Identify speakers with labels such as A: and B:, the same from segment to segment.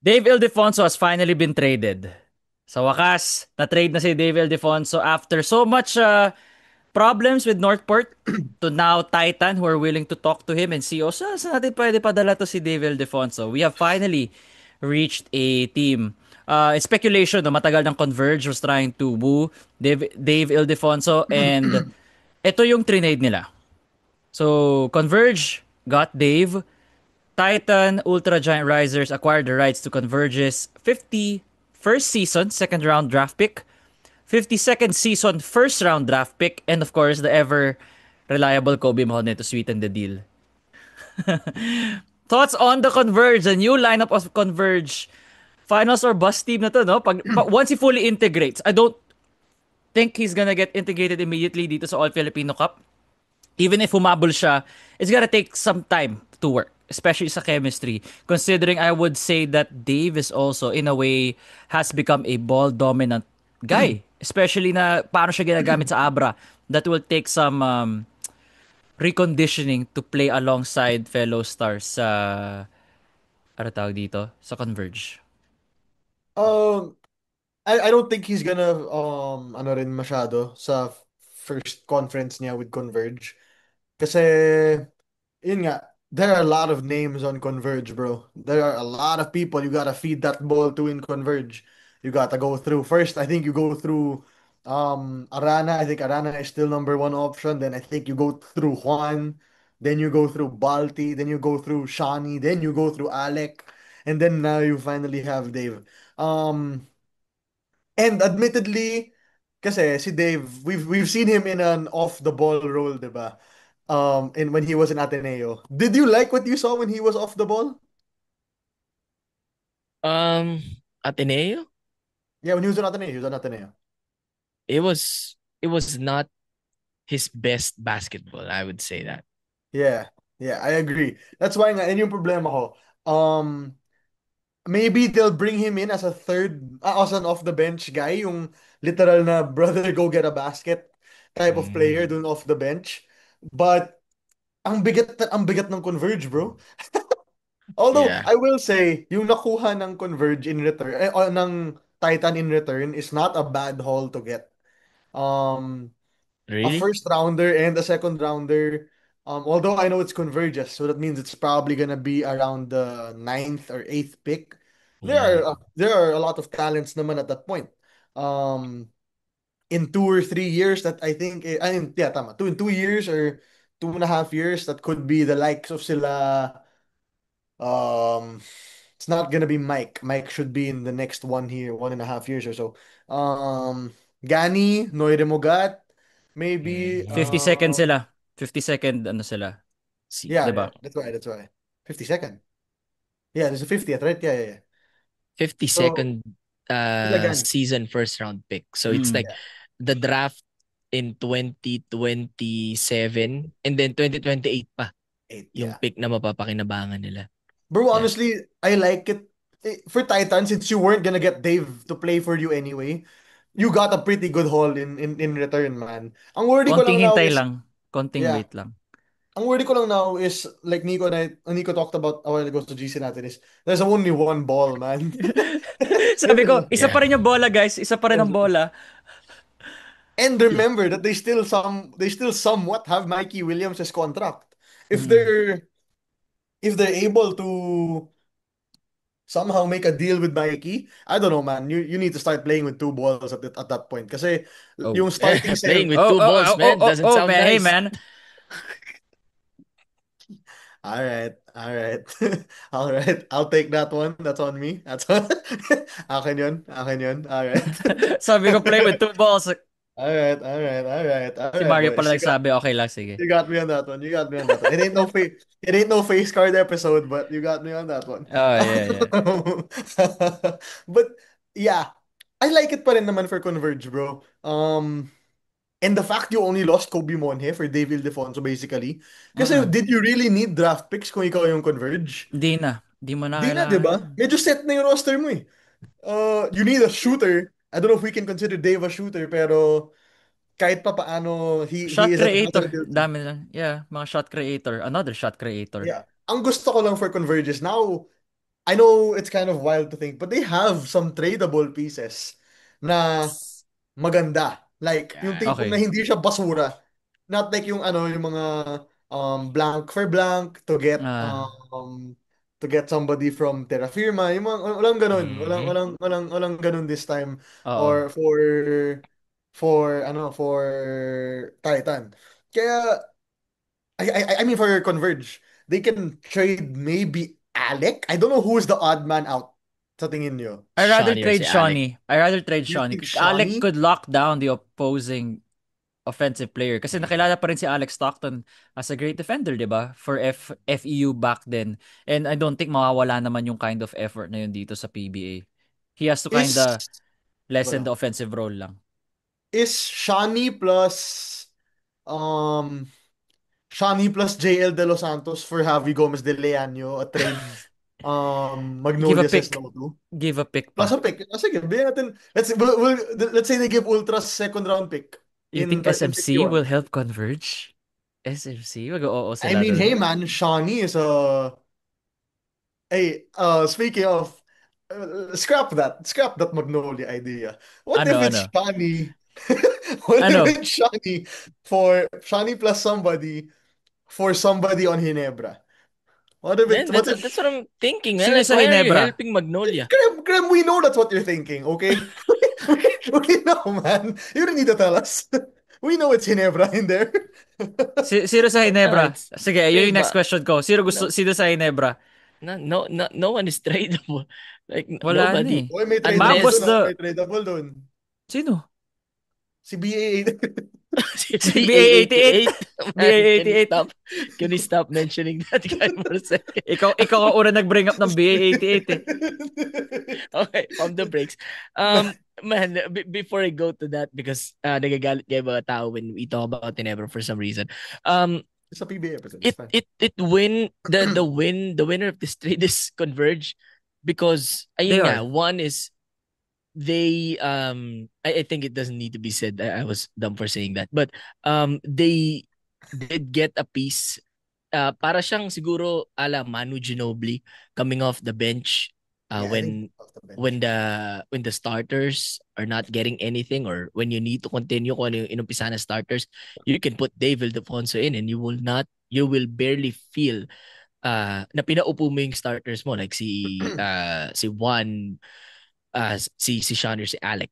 A: Dave Ildefonso has finally been traded. Sa wakas, na-trade na si Dave Ildefonso after so much problems with Northport to now Titan who are willing to talk to him and see, saan natin pwede padala to si Dave Ildefonso? We have finally reached a team. It's speculation, no? Matagal ng Converge was trying to woo Dave Ildefonso and ito yung trinade nila. So, Converge got Dave. Titan Ultra Giant Risers acquired the rights to Converge's 51st season second round draft pick, 52nd season first round draft pick, and of course the ever reliable Kobe Mahone to sweeten the deal. Thoughts on the Converge, the new lineup of Converge? Finals or bust team na to, no? Once he fully integrates, I don't think he's gonna get integrated immediately dito sa All Filipino Cup. Even if humabol siya, it's gonna take some time to work, especially sa chemistry. Considering I would say that Dave is also, in a way, has become a ball dominant guy. Especially na paano siya ginagamit sa Abra. That will take some reconditioning to play alongside fellow stars sa, ano tawag dito? Sa Converge.
B: Um, I don't think he's gonna ano rin masyado sa first conference niya with Converge. Kasi yun nga, there are a lot of names on Converge, bro. There are a lot of people you gotta feed that ball to in Converge. You gotta go through. First, I think you go through Arana. I think Arana is still number one option. Then I think you go through Juan. Then you go through Balti. Then you go through Shani. Then you go through Alec. And then now you finally have Dave. Um, and admittedly, kasi si Dave, we've seen him in an off the ball role, 'di ba? In when he was in Ateneo. Did you like what you saw when he was off the ball?
C: Um, Ateneo,
B: Yeah, when he was in Ateneo, he was in Ateneo.
C: it was not his best basketball. I would say that.
B: Yeah, yeah, I agree. That's why nga, yun yung problema ko. Um, Maybe they'll bring him in as a third, as an off the bench guy, yung literal na brother go get a basket type of player
C: Mm,
B: dun off the bench. But ang bigat ng Converge, bro. Although
C: yeah.
B: I will say, yung nakuha ng Converge in return, o ng Titan in return is not a bad haul to get. Um, a
C: Really?
B: first rounder and a second rounder. Although I know it's Converges, so that means it's probably gonna be around the ninth or eighth pick.
C: Yeah.
B: There are a lot of talents naman at that point. Um, in 2 or 3 years, that I think, I mean, yeah, tama. In 2 years or 2.5 years, that could be the likes of sila. Um, it's not gonna be Mike. Mike should be in the next 1 year, 1.5 years or so. Gani, Noire Mogat, maybe.
A: 50 seconds sila. 50 second ano sila.
C: See,
B: Yeah,
A: 'Di
B: yeah,
A: ba?
B: that's why, that's why. 52nd. Yeah, there's a 50th, right? Yeah, yeah, yeah. So,
C: 52nd
B: sila Gani.
C: season first round pick. So it's
A: Mm.
C: like
B: Yeah,
C: the draft in 2027 and then 2028 pa
B: eight,
C: yung
B: yeah.
C: pick na mapapakinabangan nila.
B: Bro,
C: Yeah.
B: honestly, I like it. For Titan, since you weren't gonna get Dave to play for you anyway, you got a pretty good haul in return, man. Ang worry ko
A: Konting
B: lang now
A: hintay
B: is,
A: lang. Konting
B: yeah,
A: wait lang.
B: ang worry ko lang now is, like Nico talked about a while ago sa GC natin, is there's only one ball, man.
A: Sabi ko, isa
C: Yeah.
A: pa rin yung bola, guys. Isa pa rin ang bola.
B: And remember that they still somewhat have Mikey Williams' contract. If
A: Mm.
B: they're if they're able to somehow make a deal with Mikey, I don't know, man. You need to start playing with two balls at that point. Kasi
A: Oh.
B: yung starting
C: Playing
B: seven.
C: with
A: Oh,
C: two
A: oh,
C: balls,
A: oh, oh,
C: man,
A: oh,
C: doesn't
A: oh,
C: sound
A: man. Hey,
C: nice.
A: man.
B: All right, all right, all right. I'll take that one. That's on me. That's on. Akin yun. Akin yun. All right.
A: Sabi ko, play with two balls.
B: All right, all right, all right, all
A: Si
B: right,
A: Mario
B: boys.
A: pala nagsabi, okay lang, sige.
B: You got me on that one. You got me on that one. It ain't no face card episode, but you got me on that one.
A: Oh, yeah, yeah.
B: But yeah, I like it pa rin naman for Converge, bro. And the fact you only lost Kobe Monhe for Dave Ildefonso basically. Kasi
A: Mm-mm.
B: did you really need draft picks kung ikaw yung Converge?
A: Hindi na. Hindi mo na
B: Di na, di
A: kailangan
B: ba?
A: yan.
B: Medyo set na yung roster mo eh. You need a shooter. I don't know if we can consider Dave a shooter, pero kahit pa paano, he
A: Shot
B: is a
A: creator.
B: hazardous.
A: Dami lang. Yeah, mga shot creator. Another shot creator.
B: Yeah. Ang gusto ko lang for Converge is now I know it's kind of wild to think, but they have some tradable pieces na maganda. Like, yung
C: Yeah.
B: tipong na
A: Okay.
B: hindi siya basura. Not like yung ano, yung mga blank for blank
A: Ah,
B: to get somebody from Terra Firma. Yung mga, walang ganun. Walang
C: Mhm.
B: walang walang walang ganun this time
A: oo.
B: or for Titan. Kaya I mean for Converge, they can trade maybe Alec. I don't know who's the odd man out sa tingin nyo.
A: I rather
C: Shawnee or
A: trade
C: si Alec.
A: Shawnee. I rather trade
B: Do you
A: Shawnee.
B: think
A: Alec
B: Shawnee?
A: could lock down the opposing offensive player kasi nakilala pa rin si Alex Stockton as a great defender, 'di ba? For FEU back then. And I don't think mawawala naman yung kind of effort na yun dito sa PBA. He has to
B: Is
A: kinda lessen the
B: ano?
A: offensive role lang.
B: Is um Shani plus JL De Los Santos for Javi Gomez de Leano a trade
A: Give a
B: Magnolia says
A: pick.
B: no to.
A: Give a pick
B: Plus
A: pa.
B: a pick. Sige, bigyan natin. Let's say they give Ultras second round pick
A: You think
B: in
A: SMC will
B: 51.
A: help Converge? SMC? Mag-oo
B: I
A: sila
B: mean, hey
A: dun.
B: man, Shani is a Hey, speaking of, scrap that Magnolia idea. What
A: Ano,
B: if it's
A: ano?
B: Shani? What if
A: Ano?
B: it's Shani plus somebody on Hinebra?
C: Then
B: What
C: that's
B: if
C: what I'm thinking, man.
A: Sino
C: Like,
A: sa
C: why are you
A: Hinebra?
C: helping Magnolia?
B: Graham, we know that's what you're thinking, okay? We know, man. You don't need to tell us. We know it's Hinebra in there.
A: Sino sa
C: No,
A: Hinebra?
C: it's
A: Sige, yun yung next
C: Diba?
A: question ko.
C: No,
A: Sino sa Hinebra?
C: no one is tradable. Like
A: Wala na
C: nobody,
A: eh.
B: Oy, may tradable
A: Marcos
B: dun,
C: unless
B: ah.
A: the...
B: May tradable dun.
A: Sino?
B: Si BA.
C: si
A: Si BA88.
C: BA88. Man,
A: BA88.
C: can you stop mentioning that guy for a second?
A: Ikaw ang una nag-bring up ng BA88 eh.
C: Okay, pump the brakes. Man, before I go to that, because nagagalit kayo mga tao when we talk about Ginebra for some reason. Um,
B: Sa PBA episode, it's
C: it
B: fine.
C: it it win the winner of this trade is Converge because
A: They
C: ayun nga,
A: are.
C: one is they I think it doesn't need to be said. I was dumb for saying that. But they did get a piece para siyang siguro ala Manu Ginobili coming off the bench
B: Yeah, I think
C: when
B: off the bench.
C: when the starters are not getting anything or when you need to continue kung ano yung inumpisa na starters, you can put Dave Ildefonso in and you will barely feel na pinaupo mo yung starters mo like si Juan si Sean or si Alec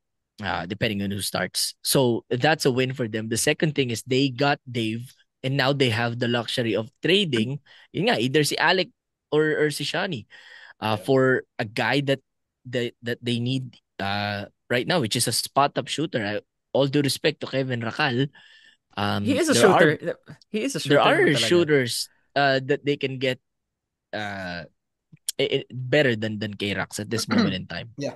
C: depending on who starts. So that's a win for them. The second thing is they got Dave and now they have the luxury of trading yun nga either si Alec or si Shani
B: Yeah.
C: for a guy that they need right now which is a spot up shooter. All due respect to Kevin Rakal,
A: He is a
C: there are
A: shooter. He is a shooter naman talaga.
C: shooters that they can get uh better than K-Rax at this moment in time.
B: Yeah.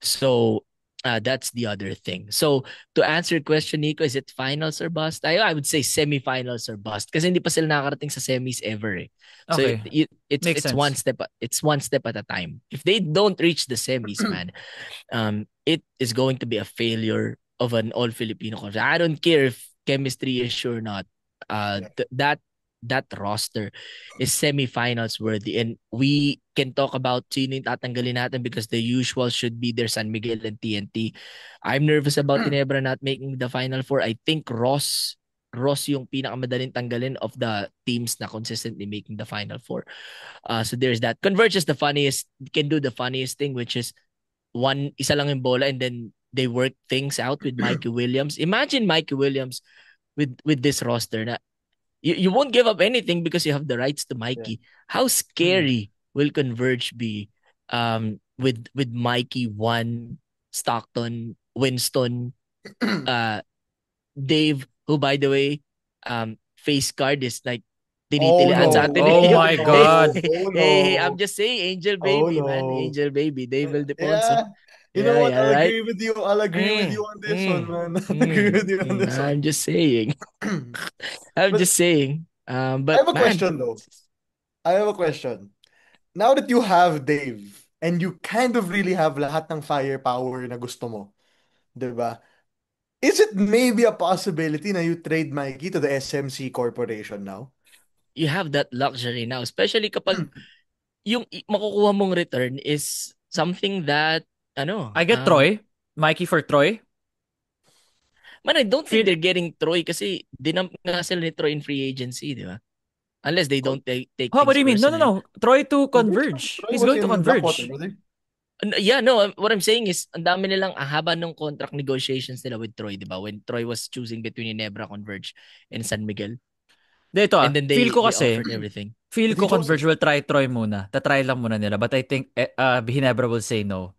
C: So that's the other thing. So to answer your question, Nico, is it finals or bust? I would say semifinals or bust kasi hindi pa sila nakarating sa semis ever eh. So
A: Okay. Makes
C: it's
A: sense.
C: one step at a time. If they don't reach the semis, man, it is going to be a failure of an all Filipino conference. I don't care if chemistry is sure or not.
B: Yeah.
C: That roster is semifinals worthy and we can talk about sino yung tatanggalin natin because the usual should be there San Miguel and TNT. I'm nervous about Ginebra not making the final four. I think Ross yung pinakamadaling tanggalin of the teams na consistently making the final four. So there's that. Converge is the funniest, can do the funniest thing which is isa lang yung bola and then they work things out with Mikey Williams. Imagine Mikey Williams with this roster na you won't give up anything because you have the rights to
B: Yeah.
C: Mikey. How scary will Converge be with Mikey, One, Stockton, Winston, uh Dave, who by the way, face card is like
B: Oh
C: tinitilian sa
B: no.
C: atin
A: Oh
C: eh.
B: Oh
A: my
C: Hey,
B: no.
A: God.
B: Oh
C: I'm
B: no.
C: just saying, Angel
B: Oh
C: Baby, man.
B: no.
C: Angel Baby, Dave Ildefonso.
B: Yeah. You know
C: Yeah,
B: what?
C: yeah, right?
B: I'll agree with you
C: Mm,
B: on this one,
C: mm,
B: man. I'll agree with you on this one.
C: I'm just saying. I'm
B: But
C: just saying.
B: I
C: But
B: have a
C: man,
B: question though. I have a question. Now that you have Dave and you kind of really have lahat ng firepower na gusto mo, 'di ba? Is it maybe a possibility na you trade Mikey to the SMC Corporation now?
C: you have that luxury now, especially kapag yung makukuha mong return is something that,
A: I get Troy. Mikey for Troy.
C: man, I don't think
A: Feel,
C: they're getting Troy kasi dinamp nga sila ni Troy in free agency, di ba? Unless they don't take
A: what
C: things
A: do you mean? No, no,
C: personally.
A: no. Troy to
B: Converge, man.
A: Converge.
B: Troy
A: He's
B: was
A: going to
B: in Blackwater,
A: Converge.
B: brother.
C: Yeah, no, what I'm saying is, ang dami nilang haba ng contract negotiations nila with Troy, di ba? When Troy was choosing between Ginebra, Converge, and San Miguel.
A: Dito
C: And then
A: feel ko
C: they
A: kasi,
C: offered everything.
A: feel
B: But he
A: ko
B: chose.
A: Converge will try Troy muna. Tatry lang muna nila. But I think Ginebra will say no.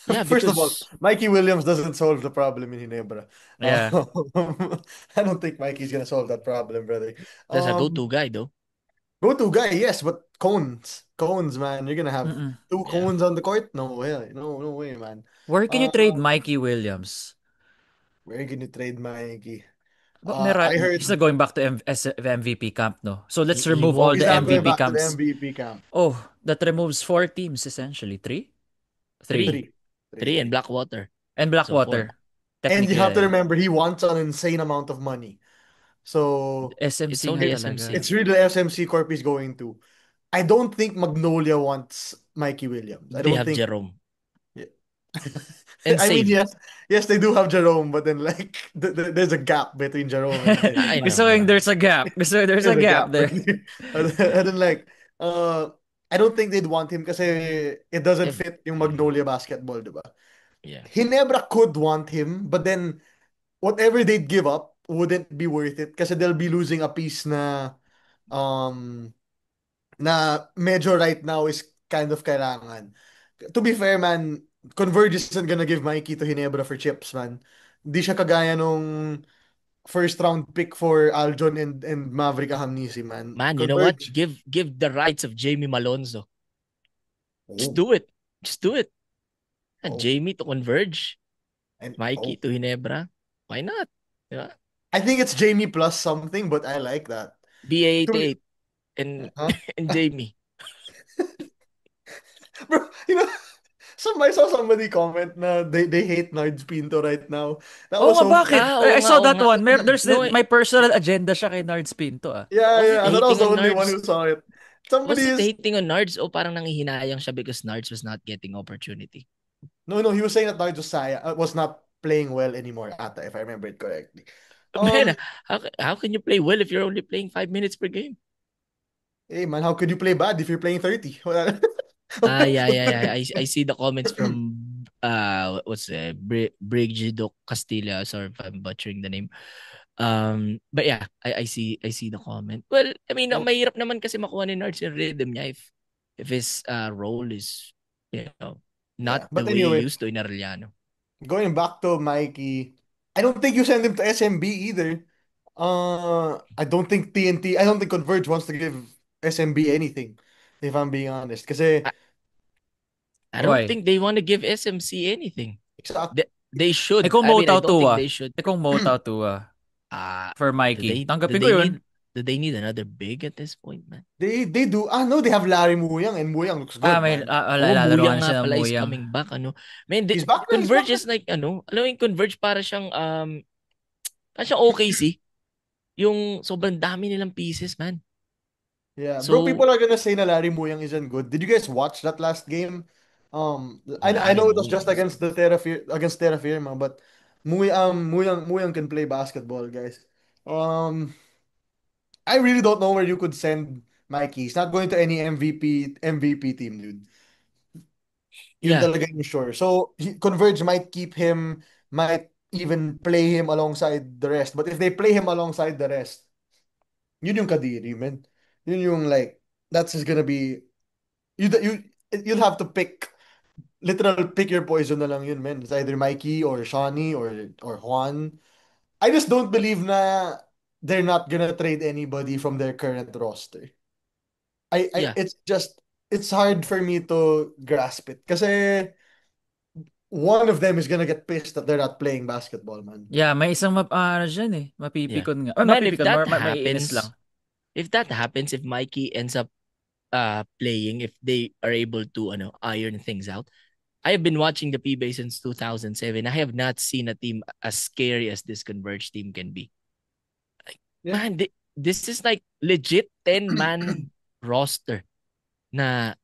C: Yeah,
B: First of all,
C: because
B: Mikey Williams doesn't solve the problem in Ginebra.
A: Yeah.
B: I don't think Mikey's gonna solve that problem, brother.
C: that's a
B: Um,
C: go-to guy, though.
B: Go-to guy, yes, but cones, man. You're gonna have
A: Mm-mm.
B: two
C: Yeah.
B: cones on the court? No way, no way, man.
A: Where can you
B: Uh,
A: trade Mikey Williams?
B: where can you trade Mikey?
A: But
B: I
A: he's not
B: heard
A: going back to MVP camp, no? So let's
C: He
A: remove all
C: won't
B: he's
A: the
B: not going
C: anymore.
A: MVP
B: back to the
A: camps.
B: MVP camp.
A: Oh, that removes 4 teams essentially. Three? Three.
C: Three.
B: Three, three,
C: Three and
B: three.
C: Blackwater.
A: And
C: So four.
A: Blackwater.
B: And you
A: Technically,
B: have to
A: yeah.
B: remember, he wants an insane amount of money. So
C: It's
A: SMC nga
C: only
A: talaga.
C: SMC.
B: it's really the SMC Corp is going to. I don't think Magnolia wants Mikey Williams. I
C: They
B: don't
C: have
B: think.
C: Jerome.
B: Yeah.
C: And
B: I mean,
C: save.
B: yes, they do have Jerome, but then like there's a gap between Jerome
C: I
B: and
C: know,
A: Gusto
C: I
A: ko
C: know.
A: there's a gap. Gusto ko there's a
B: there's a
A: gap
B: gap
A: there.
B: between. And then like, I don't think they'd want him kasi it doesn't
C: If
B: fit yung Magnolia basketball, diba?
C: yeah.
B: Hinebra could want him, but then whatever they'd give up wouldn't be worth it kasi they'll be losing a piece um na medyo right now is kind of kailangan. To be fair, man, Converge isn't gonna give Mikey to Hinebra for chips, man. Hindi siya kagaya nung first round pick for Aljon and Maverick Ahamnisi, man.
C: Man, you know what?
B: Converge.
C: Give the rights of Jamie Malonzo. Just
B: Oh,
C: do it. Just do it. And
B: oh,
C: Jamie to Converge.
B: and
C: Mikey
B: oh.
C: to Ginebra. Why not? Diba?
B: I think it's Jamie plus something, but I like that. To me,
C: BA88 and
B: huh?
C: and Jamie.
B: Bro, I saw somebody comment na they hate Nards Pinto right now. That
A: Oo
B: was
A: nga,
B: so
A: bakit?
C: Oo
A: I
C: nga,
A: saw
C: oo
A: that
C: nga.
A: one.
C: No,
A: My personal agenda siya kay Nards Pinto ah.
B: yeah.
C: was it
B: I thought I was
C: hating
B: the
C: on
B: only one
C: Nards?
B: who saw it.
C: Was
B: Somebody
C: it
B: is
C: hating on Nards o parang nanghihinayang siya because Nards was not getting opportunity?
B: no. He was saying that Nards was not playing well anymore, ata, if I remember it correctly.
C: Man, how can you play well if you're only playing 5 minutes per game?
B: Hey man, how could you play bad if you're playing 30?
C: Yeah. I see the comments from what's it? Brigido Castilla. Sorry if I'm butchering the name. But yeah, I see the comment. Well, I mean,
B: Oh,
C: mahirap naman kasi makuha ni Nards yung rhythm niya if his role is, not
B: yeah.
C: the
B: But
C: way he
B: anyway,
C: used to in Arellano.
B: going back to Mikey, I don't think you send him to SMB either. I don't think TNT, I don't think Converge wants to give SMB anything, if I'm being honest. Kasi,
C: I, I don't
A: Why?
C: think they want to give SMC anything.
B: exact,
C: They
A: Eh
C: should.
A: kung
C: I mean, I
A: Motaw
C: don't think
A: Tua.
C: they should.
A: Eh kung Motaw Tua for
C: Do
A: Mikey.
C: they
A: Tanggapin ko yun.
C: need another big at this point, man?
B: they do, no, they have Larry Muyang, and Muyang looks good, man.
C: Oh,
A: Lalaroan
C: Muyang
A: na
C: nga
A: siya ng
C: pala is
A: Muyang.
C: coming back, Man,
B: He's back na, he's back
C: Converge
B: na.
C: is like, alam mo yung Converge para siyang OKC. Yung sobrang dami nilang pieces, man.
B: Yeah, bro,
C: So,
B: people are gonna say na Larry Muyang isn't good. Did you guys watch that last game? I
C: Larry
B: know it was just
C: Muyang is
B: against
C: good.
B: the Terra Firma, but Muyang can play basketball, guys. Um, I really don't know where you could send Mikey. He's not going to any MVP team, dude. Yun
C: Yeah,
B: talaga yung sure. So Converge might keep him, might even play him alongside the rest. But if they play him alongside the rest, yun yung kadiri, man. Yun yung like that's just gonna be you you'll have to pick your poison na lang yun, man. It's either Mikey or Shawnee or Juan. I just don't believe na they're not gonna trade anybody from their current roster.
C: yeah.
B: It's just it's hard for me to grasp it. Kasi one of them is gonna get pissed that they're not playing basketball, man.
A: Yeah, may isang dyan eh.
C: Yeah.
A: Mapipikon nga. Ay,
C: Man, if
A: mapipikon.
C: that
A: Maiinis lang.
C: happens, if Mikey ends up playing, if they are able to iron things out. I have been watching the PBA since 2007. I have not seen a team as scary as this Converge team can be. Like,
B: Yeah.
C: man, this is like legit 10-man roster. na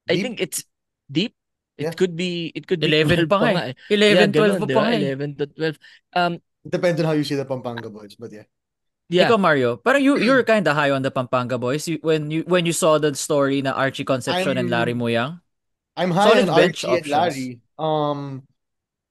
C: I think
B: Deep?
C: it's deep.
B: Yeah.
C: It could be
A: 11
C: 12
A: pa
C: pa
A: nga
C: nga
A: eh.
C: eh. Yeah,
A: 11, 12
C: ganun,
A: pa
C: 'di
A: pa
C: ba?
A: nga eh.
C: 11 to 12. Um
B: It depends on how you see the Pampanga boys, but yeah.
C: yeah.
A: Ikaw, Mario, parang you're kind of high on the Pampanga boys when you saw the story na Archie Concepcion and Larry
B: I'm
A: Muyang.
B: I'm high on
A: Solid bench
B: Archie and
A: options.
B: Larry.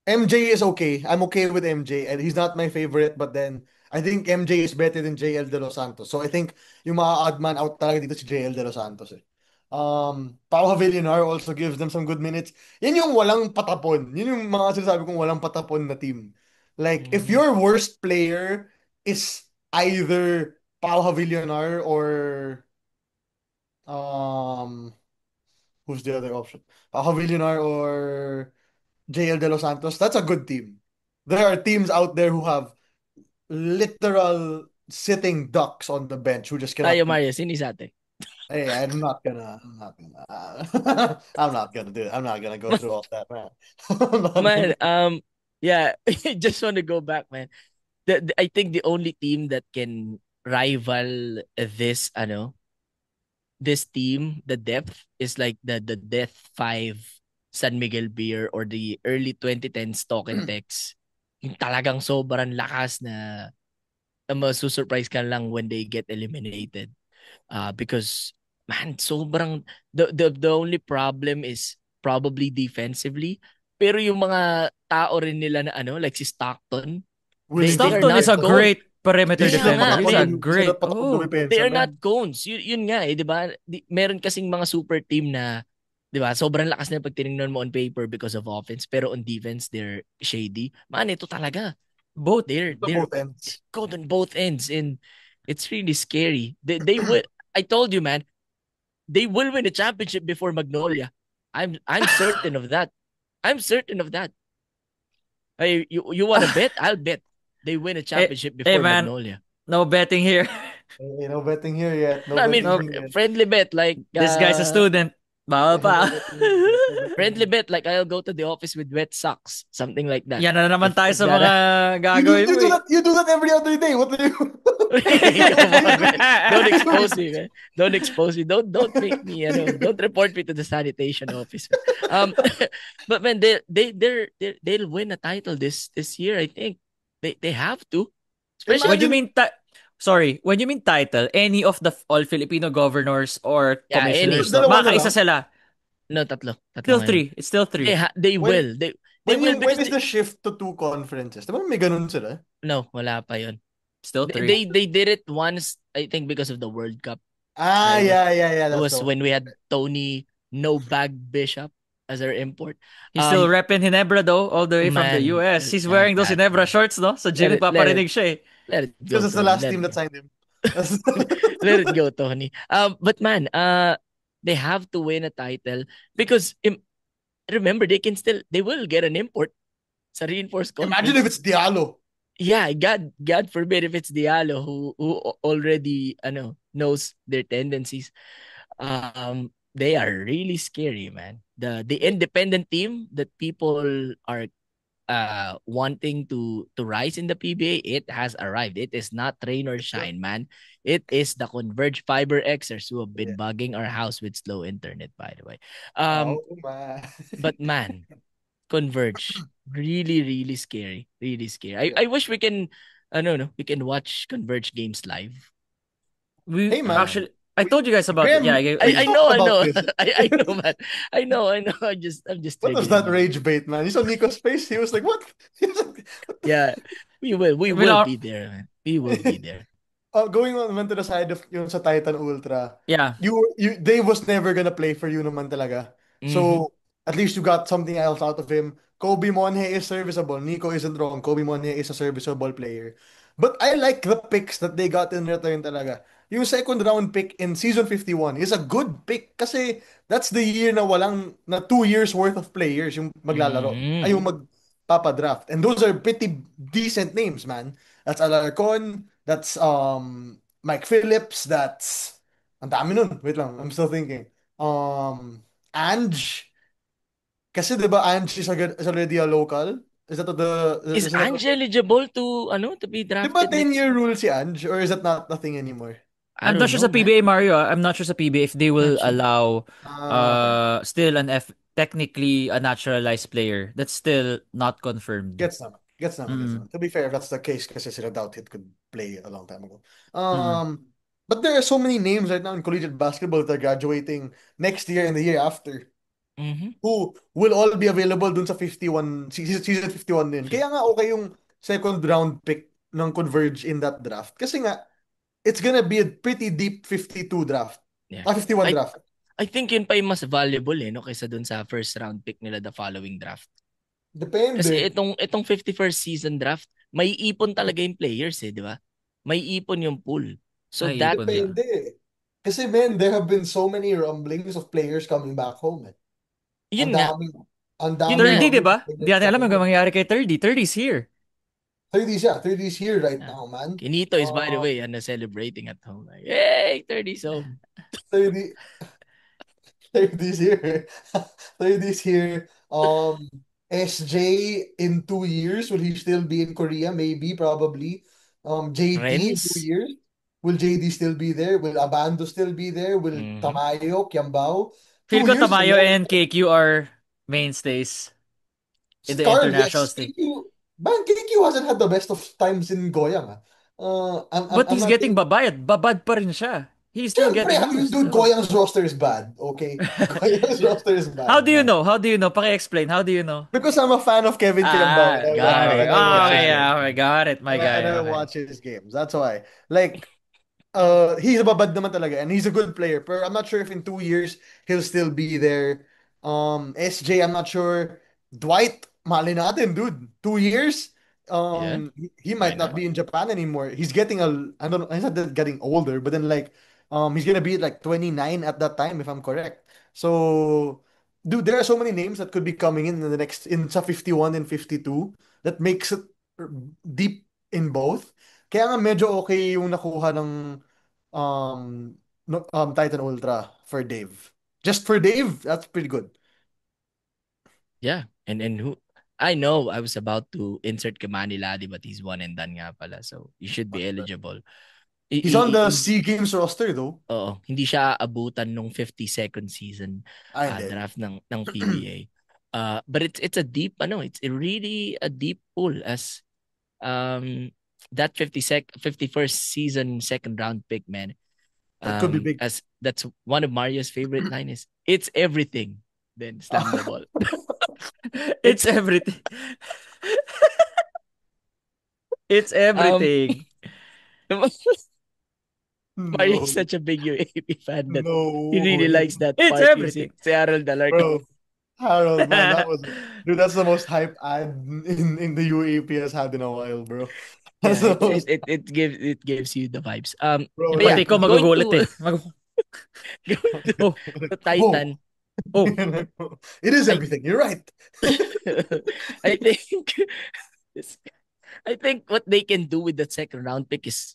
B: MJ is okay. I'm okay with MJ, and he's not my favorite, but then I think MJ is better than JL De Los Santos. So I think yung mga odd man out talaga dito si JL De Los Santos eh. Pau Havillar also gives them some good minutes. Yan yung walang patapon. Yun yung mga sinasabi kong walang patapon na team. Like, if
C: Mm.
B: your worst player is either Pau Havillar or um who's the other option? Pau Havillar or JL De Los Santos, that's a good team. There are teams out there who have literal sitting ducks on the bench who just
C: Tayo
B: cannot do.
C: Mario, sino sa atin?
B: Hey, I'm not gonna do it. I'm not gonna go through all that, man. I'm not
C: Man,
B: gonna.
C: yeah, I just want to go back, man. I think the only team that can rival this team, the depth is like the Death 5 San Miguel Beer or the early 2010s Talk and Text. Yung talagang sobrang lakas na masusurprise ka lang when they get eliminated. Because man, sobrang the only problem is probably defensively. Pero yung mga tao rin nila na like si Stockton,
B: Willie
C: they are
A: Stockton
B: King.
C: not
A: is a
C: cones.
A: great perimeter
B: Di
C: Kaya
B: sila
C: nga,
A: defender. He's a
B: patapon, di sila
A: great.
B: patapon
A: Oh,
C: they
B: dumipensa,
C: are not
B: man.
C: cones. Yun nga 'di ba? Meron kasing mga super team na 'di ba? Sobrang lakas na pag tiningnan mo on paper because of offense, pero on defense they're shady. Man, ito talaga.
A: both.
B: The
C: They're
B: both ends.
C: good on both ends and it's really scary. They will I told you, man, they will win a championship before Magnolia. I'm certain of that. I'm certain of that. Hey, you want to bet? I'll bet they win a
A: Hey,
C: championship
A: hey
C: before
A: man,
C: Magnolia.
A: no betting here.
B: No betting here yet. No
C: No, I
B: betting
C: mean
A: No,
B: here yet.
C: friendly bet like
A: this guy's a student. Bawal
B: No
A: pa.
B: betting here yet. No betting here
C: friendly
B: yet.
C: bet like I'll go to the office with wet socks, something like that.
A: Yan na naman tayo
C: If
A: sa mga
C: that
A: gagawin mo eh.
B: You do that every other day. What do you?
C: Come
B: What
C: on,
B: do
C: man. Don't
B: you do?
C: expose me, man. Don't expose me. Don't make me, don't report me to the sanitation office. But man, they'll win a title this year. I think they have to,
A: When you
C: especially
B: Imagine
A: mean when you mean title, any of the all Filipino governors or
C: yeah. Any
A: commissioners, no?
B: dalawa na
A: Makakaisa
B: lang.
A: sila.
C: no tatlo
A: Still
C: ngayon.
A: three. It's still three.
C: They
B: When
C: will they will
B: when
C: because
B: is the shift to two conferences? Diba may ganun sila?
C: no wala pa yon.
A: Still
C: They,
A: three.
C: they they did it once I think because of the World Cup.
B: Ah,
C: It was
B: yeah.
C: it
B: That's
C: was
B: the
C: when
B: one.
C: we had Tony No Bag Bishop as our import.
A: He's still repping Ginebra though, all the way from the
C: Man,
A: US. He's wearing those
C: man.
A: Ginebra shorts, no? Sa
C: Let
A: gym,
C: it let it
A: paparinig siya eh.
C: let it
B: Because
C: go,
B: it's the
C: Tony.
B: last
C: Let
B: team
C: it
B: that
C: go.
B: signed him. That's-
C: Let it go, Tony. But man, they have to win a title because remember they will get an import sa reinforced
B: Imagine if
C: conference.
B: it's Diallo.
C: Yeah, God forbid if it's Diallo who already knows their tendencies. They are really scary, man. The independent team that people are wanting to rise in the PBA, it has arrived. It is not rain or shine, man. It is the Converge Fiber Xers who have been
B: Yeah.
C: bugging our house with slow internet, by the way.
B: Oh man.
C: But man, Converge, really, really scary. Really scary. I wish we can no, we can watch Converge games live.
B: Hey
A: We
B: man,
C: Um
A: actually I told you guys about it. Yeah,
B: Graham, we
C: I
B: talked
C: know, I
B: about
C: know.
B: this.
C: I know, man. I know. I'm just
B: What was
C: triggering
B: that
C: you.
B: rage bait, man? You saw Nico's face? He was like, what? He was like, what
C: Yeah, we
A: we
C: will
A: are
C: be there, man. We will be there.
B: going on naman to the side of yung sa Titan Ultra,
A: yeah.
B: they was never gonna play for you naman talaga.
C: Mm-hmm.
B: So at least you got something else out of him. Kobe Monhe is serviceable. Nico isn't wrong. Kobe Monhe is a serviceable player. But I like the picks that they got in return talaga. Yung second round pick in season 51 is a good pick kasi that's the year na 2 years worth of players yung maglalaro.
C: Mm-hmm.
B: Ay yung magpapadraft. And those are pretty decent names, man. That's Alarcon, that's Mike Phillips, that's ang dami nun. Wait lang, I'm still thinking. Ange, kasi 'di ba Ange is already a local? Is that
C: Is
B: isn't that
C: Ange eligible to to be
B: 'di ba
C: drafted next
B: 10-year
C: year?
B: rule si Ange or is that not nothing anymore?
C: I
A: I'm not
C: don't
A: sure
C: know,
A: sa
C: man.
A: PBA Mario. I'm not sure sa PBA if they will
C: Not sure.
A: allow
B: Okay.
A: still an F technically a naturalized player. That's still not confirmed.
B: Gets naman. Gets naman, gets
A: Mm.
B: naman. To be fair, if that's the case, kasi sila doubt it could play a long time ago.
A: Mm.
B: But there are so many names right now in collegiate basketball that are graduating next year and the year after
C: Mm-hmm.
B: who will all be available dun sa 51, season 51 din. Kaya nga okay yung second round pick ng Converge in that draft. Kasi nga, it's gonna be a pretty deep 52 draft.
C: Yeah.
B: 51
C: I
B: draft.
C: I think yun pa yung mas valuable no kaysa dun sa first round pick nila the following draft. Kasi
B: Depende.
C: itong 51st season draft, may ipon talaga yung players di ba? May ipon yung pool. So
A: Ay,
C: that
A: ipon nga.
B: Depende. Kasi man, there have been so many rumblings of players coming back home. Eh. Ang
C: yun nga,
B: daming, ang
C: yun
B: daming
C: nga.
A: 30, di
B: rumblings
A: ba?
B: of
A: Di
B: players
A: natin alam
B: coming
A: hanggang
B: home.
A: mangyari kay 30. 30 is here.
B: 30 siya. 30 is here right
C: Yeah.
B: now, man.
C: Kinito is by the
B: Uh,
C: way, celebrating at home. Like, hey, 30 so
B: 30, 30 is here. 30 is here. SJ in 2 years, will he still be in Korea? Maybe, probably. JT in two
C: Renz.
B: years. Will JD still be there? Will Abando still be there? Will
C: Mhm.
B: Tamayo, Kiambao?
A: Feel
B: Two
A: ko
B: years is a
A: Tamayo
B: long
A: and KQ are mainstays in the
B: Carl,
A: international
B: yes.
A: stage.
B: KQ, man, KQ hasn't had the best of times in Goyang. Ah.
A: But
B: I'm
A: he's
B: not
A: getting
B: saying.
A: babad. Babad pa rin siya. He's still
B: Siyempre,
A: getting
B: I mean,
A: used.
B: dude,
A: So.
B: Goyang's roster is bad. Okay, Goyang's roster is
A: How
B: bad,
A: do you
B: man.
A: know? How do you know? Paki-explain. How do you know?
B: Because I'm a fan of Kevin Kiambao
A: Ah,
C: Got
A: okay.
C: it.
B: and I watch his
A: Okay,
C: Got it.
A: yeah,
B: games.
A: okay. Got it, my
B: And
A: guy.
B: I
A: Okay.
B: watch his games. That's why. Like, he's babad naman talaga, and he's a good player. Pero I'm not sure if in 2 years he'll still be there. SJ, I'm not sure. Dwight, mali natin, dude. 2 years.
C: Yeah.
B: He
C: Why
B: might not
C: not?
B: be in Japan anymore. He's getting I don't know. He's not that getting older, but then like, he's gonna be like 29 at that time if I'm correct. So, dude, there are so many names that could be coming in the next in sa 51 and 52 that makes it deep in both. Kaya nga medyo okay yung nakuha ng um Titan Ultra for Dave. Just for Dave, that's pretty good.
C: Yeah. And who I know I was about to insert Kamani Ladi but he's one and done nga pala. So you should be eligible.
B: He's on the
C: Hindi,
B: SEA Games roster though.
C: hindi siya abutan nung 52nd season
B: Ah, hindi, hindi.
C: draft ng PBA. But it's a deep it's a really a deep pool as um that 51st season second round pick, man.
B: That could be big.
C: As that's one of Mario's favorite line is it's everything. Then slam the ball.
A: It's
C: It's
A: everything. It's
C: um
A: everything.
C: Mario is
B: No,
C: such a big UAP fan that he
B: no
C: really
B: way.
C: likes that
A: It's
C: part using
A: everything.
C: Harold Alarcon.
B: Bro, Harold, man, dude, that's the most hype ad in the UAP has had in a while, bro. That's
C: Yeah,
B: the most,
C: it gives you the vibes.
B: bro,
C: But
B: like,
C: yeah,
A: Pati ko
C: going
A: magugulat
C: to
A: eh.
C: going
A: Oh,
C: to
B: oh,
C: Titan.
A: oh.
B: it is
C: I
B: everything. You're right.
C: I think this- I think what they can do with the second round pick is,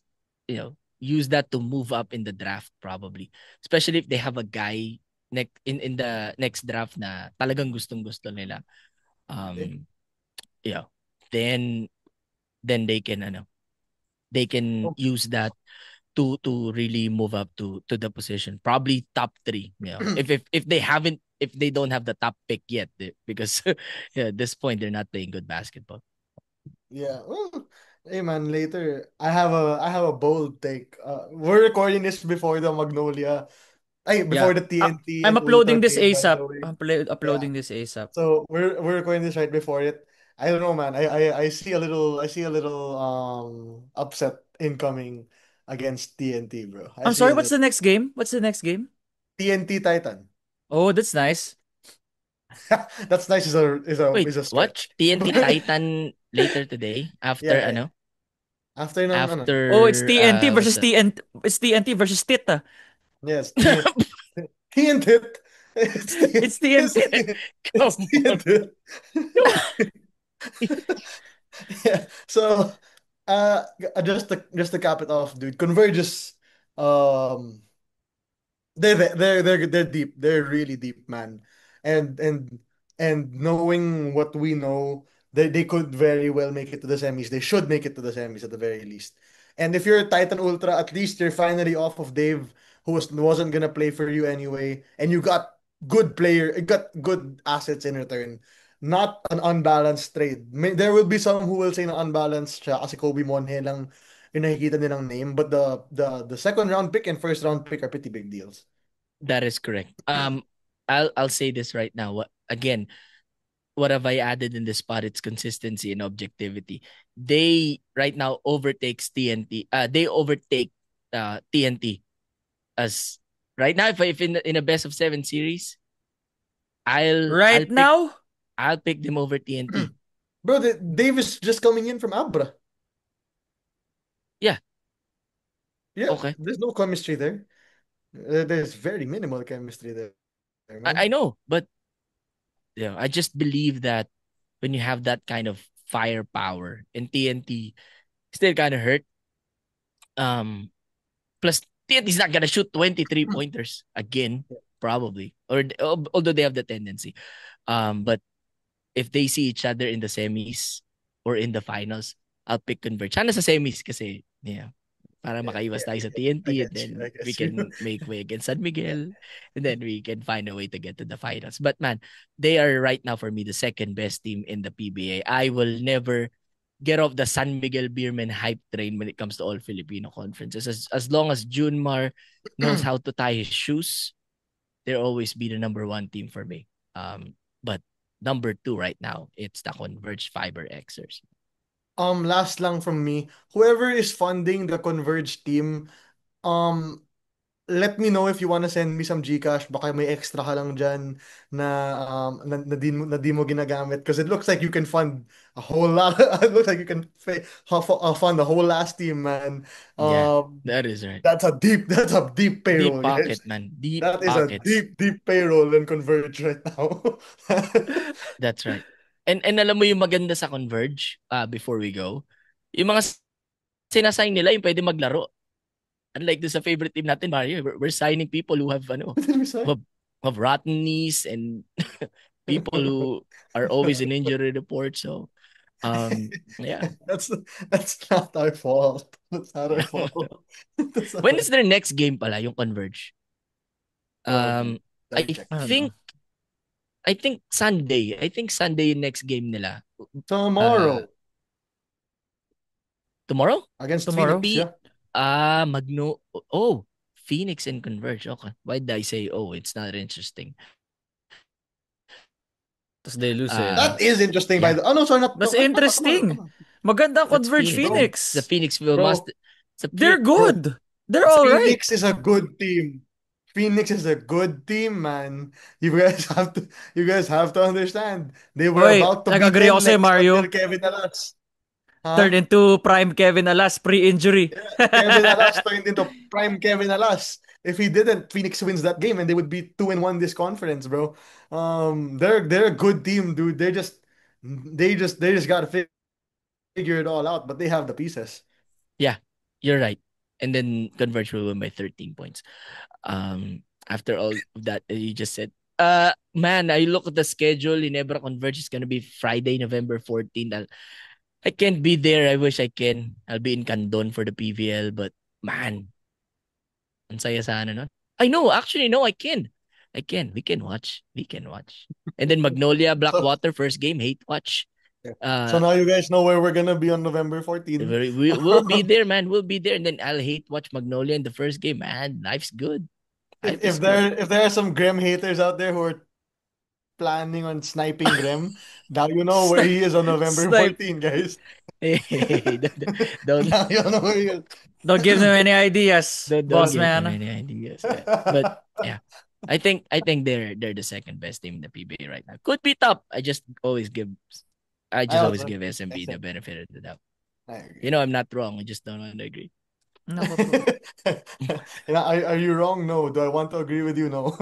C: use that to move up in the draft probably. Especially if they have a guy in the next draft na talagang gustong-gusto nila. Um, yeah. Then they can they can
B: Oh,
C: use that to really move up to the position. Probably top 3, If they haven't if they don't have the top pick yet because yeah, at this point they're not playing good basketball.
B: yeah. Well, hey man, later I have a bold take. We're recording this before the Magnolia. Ay, before
A: Yeah.
B: the TNT
A: I'm
B: and Ultra
A: uploading this
B: trade, by the
A: ASAP.
B: way. Yeah.
A: Uploading this ASAP.
B: So we're recording this right before it. I don't know, man. I see a little upset incoming against TNT, bro. I
A: I'm
B: see
A: sorry,
B: a
A: what's
B: little
A: the next game? What's the next game?
B: TNT Titan.
A: Oh, that's nice.
B: That's nice
C: Wait,
B: is a
C: what?
B: stretch.
C: TNT
B: But
C: Titan later today after
B: yeah, yeah. After ng ano.
A: Oh, it's
C: after
A: TNT
C: what's
A: versus
C: that?
A: TNT. It's TNT versus Tita.
B: Yes, TNT. It's
A: It's TNT.
B: It's
C: Come on.
B: TNT.
C: Come
B: Yeah. So, just to cap it off, dude. Converge's um they're deep. They're really deep, man. And and and knowing what we know, they could very well make it to the semis. They should make it to the semis at the very least. And if you're a Titan Ultra, at least you're finally off of Dave, wasn't gonna play for you anyway, and you got good assets in return. Not an unbalanced trade. There will be some who will say na unbalanced siya kasi Kobe Monhe lang yung nakikita nilang name, but the second round pick and first round pick are pretty big deals.
C: That is correct. I'll say this right now. Again, what have I added in this spot? It's consistency and objectivity. They right now overtakes TNT. They overtake TNT as right now. If in a best of 7 series, I'll
A: Right
C: I'll pick
A: now,
C: I'll pick them over TNT.
B: Bro, Dave is just coming in from Abra.
C: Yeah.
B: Yeah,
C: Okay.
B: there's no chemistry there. There's very minimal chemistry there,
C: I
B: man.
C: know, but yeah, I just believe that when you have that kind of firepower and TNT still kind of hurt. Um, Plus TNT's not gonna shoot 23 pointers again, probably, or although they have the tendency. But if they see each other in the semis or in the finals, I'll pick Converge. Sana sa semis kasi, yeah, para
B: Yeah,
C: makaiwas
B: yeah,
C: tayo sa
B: I
C: TNT and
B: get
C: then
B: you. I
C: we
B: get you.
C: can make way against San Miguel and then we can find a way to get to the finals. But man, they are right now for me the second best team in the PBA. I will never get off the San Miguel Beerman hype train when it comes to all Filipino conferences. As long as Junmar knows how to tie his shoes, they'll always be the number one team for me. But number two right now, it's the Converge Fiber Xers.
B: Last lang from me. Whoever is funding the Converge team, um, let me know if you wanna send me some GCash. Baka may extra ka lang dyan na di mo ginagamit. Because it looks like you can fund a whole lot. It looks like you can fund the whole last team, man.
C: Yeah,
B: Um,
C: that is right.
B: that's a deep
C: Deep
B: payroll, guys.
C: pocket, man. Deep
B: That is a
C: pockets.
B: deep payroll in Converge right now.
C: That's right. And alam mo yung maganda sa Converge, before we go, yung mga sinasign nila yung pwede maglaro. Unlike do sa favorite team natin, Mario, we're signing people who have
B: What did we say?
C: who have rotten knees and people who are always in injury report. So, yeah.
B: That's not our fault. That's not our fault. That's not
C: When
B: our
C: is their next game pala, yung Converge?
B: Um,
C: Um,
B: let
C: I
B: me check.
A: I don't know.
C: think I think Sunday. I think Sunday yung next game nila. Uh,
B: Tomorrow
C: Tomorrow?
B: against
A: Tomorrow.
B: Phoenix,
C: P
B: yeah.
C: Magno. Oh, Phoenix and Converge. Okay. Why did I say oh? It's not interesting.
A: Tapos they lose
C: Uh,
B: That is interesting by
C: yeah.
B: the. Oh no, sorry, not.
A: That's
B: Come on, come on,
A: interesting.
B: come on,
A: Maganda ang
C: That's
A: Converge
C: Phoenix.
B: bro,
C: It's a
A: Phoenix.
C: Phoenixville must.
B: bro,
C: It's a
A: They're
B: bro.
A: good. They're all right.
B: Phoenix is a good team. Phoenix is a good team, man. You guys have to understand. They were
A: Oy,
B: about to be
A: nag-agree ako
B: 10
A: sa'yo,
B: next until
A: Mario.
B: Kevin Alas.
A: Turn
B: Huh?
A: into prime Kevin Alas pre-injury.
B: Yeah, Kevin Alas turned into prime Kevin Alas. If he didn't, Phoenix wins that game and they would be 2-1 this conference, bro. They're a good team, dude. They just gotta figure it all out, but they have the pieces.
C: Yeah, you're right. And then Converge will win by 13 points. After all of that you just said. Man, I look at the schedule. Ginebra Converge is gonna be Friday, November 14th. I can't be there. I wish I can. I'll be in Candon for the PVL, but man, ang saya sana nun. I know, actually, no, I can. I can. We can watch. We can watch. And then Magnolia,
B: So,
C: Blackwater, first game, hate watch.
B: yeah. So
C: Uh,
B: now you guys know where we're gonna be on November 14.
C: we'll be there, man. We'll be there. And then I'll hate watch Magnolia in the first game. Man, life's good.
B: if
C: Life is
B: if
C: good.
B: there are some Graham haters out there who are planning on sniping Graham, now you know where
A: Snipe.
B: he is on November
A: Snipe.
B: 14, guys.
C: Hey, don't
B: Now you know where he is.
A: Don't give them any ideas,
C: don't
A: boss
C: give them
A: man.
C: any ideas. Yeah. But yeah. I think they're the second best team in the PBA right now. Could be top. I
B: I
C: just always
B: also
C: give
B: agree.
C: SMB the benefit of the doubt.
B: I
C: You
B: agree.
C: know I'm not wrong. I just don't want to agree.
A: Nako po.
B: Are you wrong? No. Do I want to agree with you? No.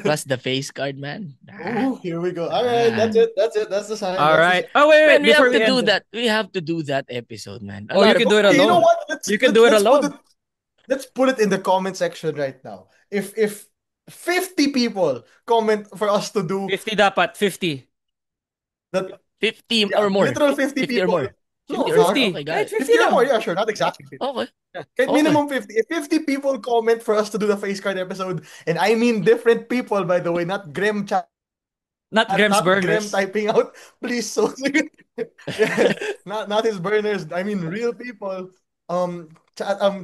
C: Plus the face card, man.
B: Oh, here we go. All right, that's
C: Ah.
B: it. That's it. That's the sign.
A: All
B: That's the
A: right.
B: sign.
A: Oh, wait.
C: Man, we
A: Before
C: have
A: we
C: to do
A: end.
C: that. We have to do that episode, man. A
A: Oh, you
C: lot of
A: can do it
B: Okay, you know
A: alone.
B: what? Let's
A: You can
B: let's
A: do it
B: let's put it
A: alone.
B: let's put it in the comment section right now. If 50 people comment for us to do
A: 50 dapat. 50.
B: that,
C: 50
B: yeah,
C: or more.
B: literal 50
C: 50 or
B: people
C: more.
B: No,
C: 50 or
B: not.
A: 50.
C: okay, got
A: Kahit
C: it.
A: 50
B: 50 or
A: lang.
B: more, yeah, sure. Not exactly 50.
C: Okay.
B: Yeah. Kahit
C: Okay.
B: minimum 50. If 50 people comment for us to do the face card episode, and I mean different people, by the way, not Graham chat,
A: Not Graham's
B: not Graham
A: burners.
B: typing out, please. So, yeah, not his burners. I mean, real people.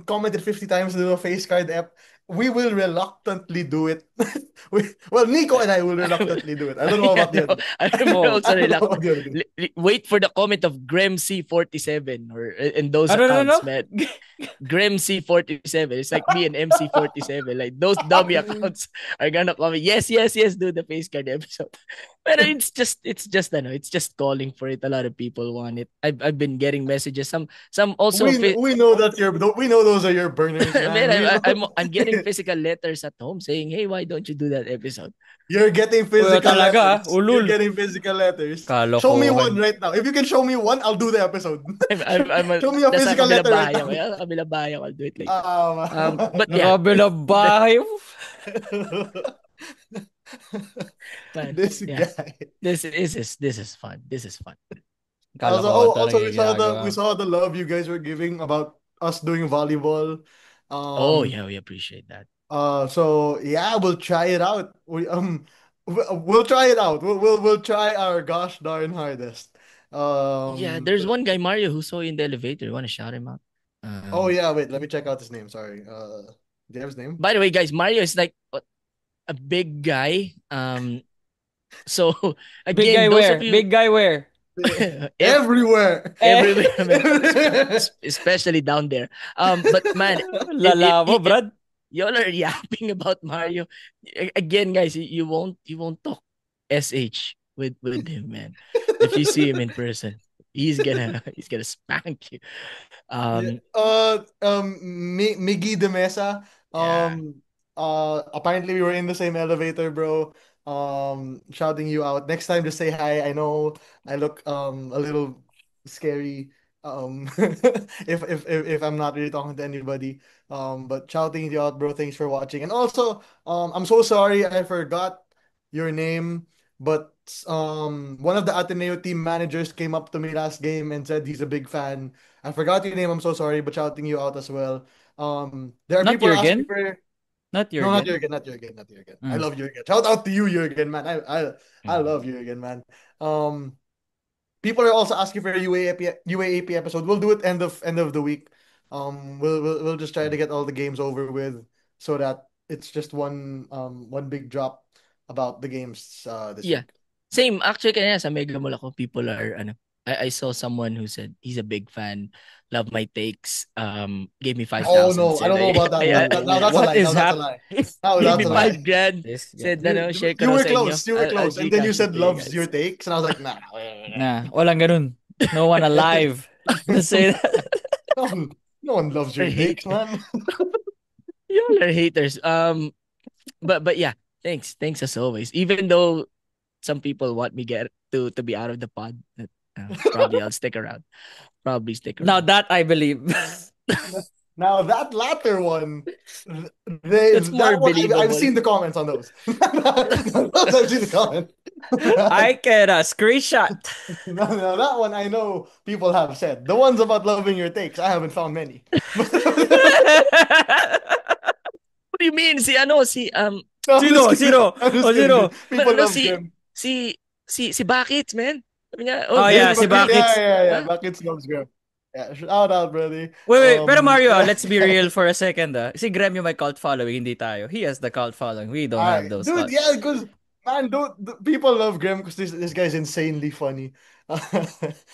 B: Commented 50 times to do a face card app. We will reluctantly do it. Well, Nico and I will reluctantly do it. I don't know
C: I
B: about the
C: know.
B: others.
C: I'm
A: Oh.
B: I
C: also
B: don't know
C: reluctant.
B: about the others.
C: Wait for the comment of Graham C47 or in those
A: Ano, no, no.
C: accounts, man. Graham C47. It's like me and MC47. Like those dummy accounts are gonna comment. Yes, yes, yes. Do the face card episode. But it's just calling for it. A lot of people want it. I've been getting messages. Some also
B: We know that we know those are your burners,
C: man.
B: man. We know.
C: I'm getting physical letters at home saying, hey, why don't you do that episode?
B: You're getting
A: Uy,
B: physical
A: talaga,
B: letters. You're
A: ulul.
B: getting physical letters. Show me
A: Kalokohan.
B: one right now. If you can show me one, I'll do the episode. Show me a
C: Nasa
B: physical
C: kabilang
B: letter right
C: bahay
B: now.
C: ako. Nasa kabilang bahay ako. I'll do it later.
B: Um,
C: But yeah,
A: Nakabilang bahay.
C: man,
B: this
C: yeah.
B: guy.
C: This is fun. This is fun.
A: Kalokohan
B: Also
A: talaga yung ginagawa.
B: we saw the love you guys were giving about us doing volleyball.
C: Oh yeah, we appreciate that.
B: So yeah, we'll try it out. We'll try it out. We'll try our gosh darn hardest.
C: Yeah, there's one guy Mario who saw you in the elevator. You want to shout him out?
B: Oh yeah, wait, let me check out his name. Sorry. Do you have his name?
C: By the way, guys, Mario is like a big guy. So
A: Big guy
C: again, those
A: where?
C: of you
A: Big guy where?
B: Everywhere.
C: everywhere, man. Especially down there. But man,
A: Lala mo, Brad.
C: y'all are yapping about Mario. Again, guys, you won't talk SH with him, man. If you see him in person, he's gonna spank you.
B: Yeah. Miggy de Mesa.
C: Yeah.
B: Apparently we were in the same elevator, bro. Shouting you out. Next time, just say hi. I know I look a little scary. If I'm not really talking to anybody. But shouting you out, bro. Thanks for watching. And also, I'm so sorry I forgot your name. But one of the Ateneo team managers came up to me last game and said he's a big fan. I forgot your name. I'm so sorry, but shouting you out as well. There are
A: Not
B: people asking
A: Jurgen?
B: for
A: Not
B: no, not
A: Jurgen?
B: Jurgen, not Jurgen, not Jurgen. I
A: Mm.
B: love Jurgen. Shout out to you, Jurgen, man. I
C: Mhm.
B: love Jurgen, man. Um, People are also asking for a UAAP episode. We'll do it end of the week. We'll just try to get all the games over with so that it's just one big drop about the games this
C: Yeah.
B: week.
C: Same. Actually, kanina sa Mega Mall ako, people are, I saw someone who said he's a big fan, love my takes, gave me
B: Oh
C: 5,000,
B: no, I
C: said,
B: don't know about that. Now that's a
A: What
B: lie. Now
A: is
B: that's a
A: happening?
B: lie. Now
C: gave
B: that's
C: me
B: a lie.
C: 5 grand,
A: This guy.
C: said, share ko
B: You
C: raw
B: were
C: sa inyo.
B: close. You were
C: I'll
B: close. And then you
C: Gcash it
B: said
C: to you
B: loves your
C: guys.
B: takes, and I was like, nah.
A: Nah, walang ganun. No one alive to say that.
B: No one, no one loves your takes, man.
C: Y'all are haters. But yeah, thanks as always. Even though some people want me get to be out of the pod, probably I'll stick around. Probably stick
A: Now
C: around.
A: that I believe.
B: Now that latter one,
C: That's more
B: that one I've
C: believable.
B: seen the comments on those. Those I've seen the comments.
A: I can screenshot.
B: No, that one I know people have said. The ones about loving your takes, I haven't found many.
C: What do you mean?
B: No, I'm
A: Sino?
B: just kidding.
A: Sino?
B: I'm just
A: O
B: kidding.
A: sino?
B: People
C: no,
B: love them.
C: si Bakit, man. Sabi niya,
A: Oh
C: Graham
A: yeah,
C: is
A: si
C: good.
A: Bakits.
B: Yeah.
C: Huh?
B: Bakit loves Graham. Yeah, shout out, brother.
A: Wait. Pero Mario,
B: Yeah.
A: let's be real for a second. Si Graham yung may cult following, hindi tayo. He has the cult following. We don't have those
B: Dude,
A: cult.
B: yeah, because man, people love Graham because this guy's insanely funny.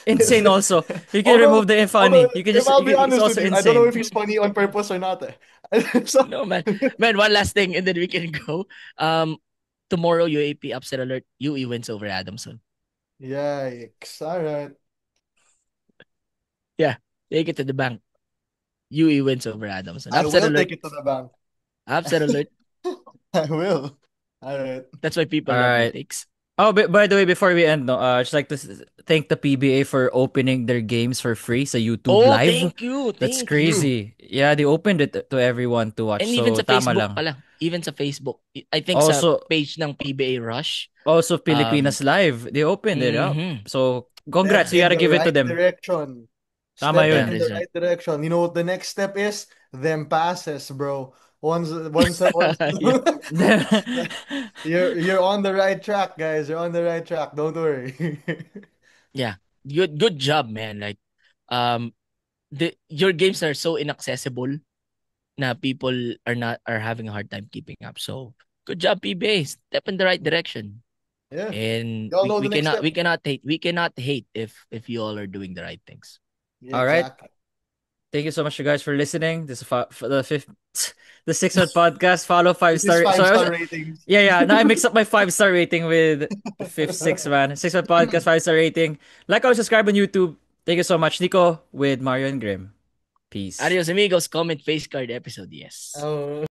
A: Insane also. You can
B: Although,
A: remove the
B: although,
A: funny. You can
B: if
A: just,
B: I'll be
A: he's
B: honest with
A: also
B: you, I don't know
A: insane.
B: if he's funny on purpose or not. So,
C: No, man. Man, one last thing and then we can go. Tomorrow, UAP upset alert. UE wins over Adamson.
B: yikes. All right.
C: Yeah, take it to the bank. UE wins over Adamson.
B: I
C: Upset
B: will
C: alert.
B: take it to the bank.
C: Upset alert.
B: I will. All right.
C: That's why people
A: All
C: love my
A: right.
C: takes.
A: Oh, by the way, before we end, no, just like to thank the PBA for opening their games for free sa YouTube
C: Oh,
A: Live.
C: thank you.
A: That's
C: Thank you.
A: crazy. Yeah, they opened it to everyone to watch.
C: And even
A: So
C: sa
A: tama
C: Facebook
A: lang.
C: pala. Even sa Facebook. I think sa
A: Also,
C: page ng PBA Rush.
A: Pilipinas Live, they opened it up.
C: Mhm.
A: So congrats,
B: Stepped
A: you
B: in
A: gotta
B: the
A: give it to
B: right
A: them.
B: direction.
A: Tama
B: Stepping
A: yun.
B: in
C: That is
B: the
C: right.
B: right direction. You know what the next step is? Them passes, bro. Once
C: Yeah.
B: you're on the right track, guys. You're on the right track. Don't worry.
C: Yeah. Good job, man. Like um your games are so inaccessible na people are having a hard time keeping up. So good job, PBA. Step in the right direction.
B: Yeah.
C: And
B: Y'all
C: we,
B: know
C: we
B: the next
C: cannot
B: step.
C: we cannot hate we cannot hate if you all are doing the right things.
B: Yeah,
A: All right.
B: exactly.
A: Thank you so much, you guys, for listening. This is for the fifth, the 6 month podcast. Follow five
B: This is
A: star.
B: five
A: So
B: star ratings.
A: yeah, yeah. Now I mixed up my 5 star rating with fifth, sixth man. 6 month podcast, 5 star rating. Like, or subscribe on YouTube. Thank you so much, Nico, with Mario and Grim. Peace.
C: Adios amigos, comment face card episode, yes.
B: Oh.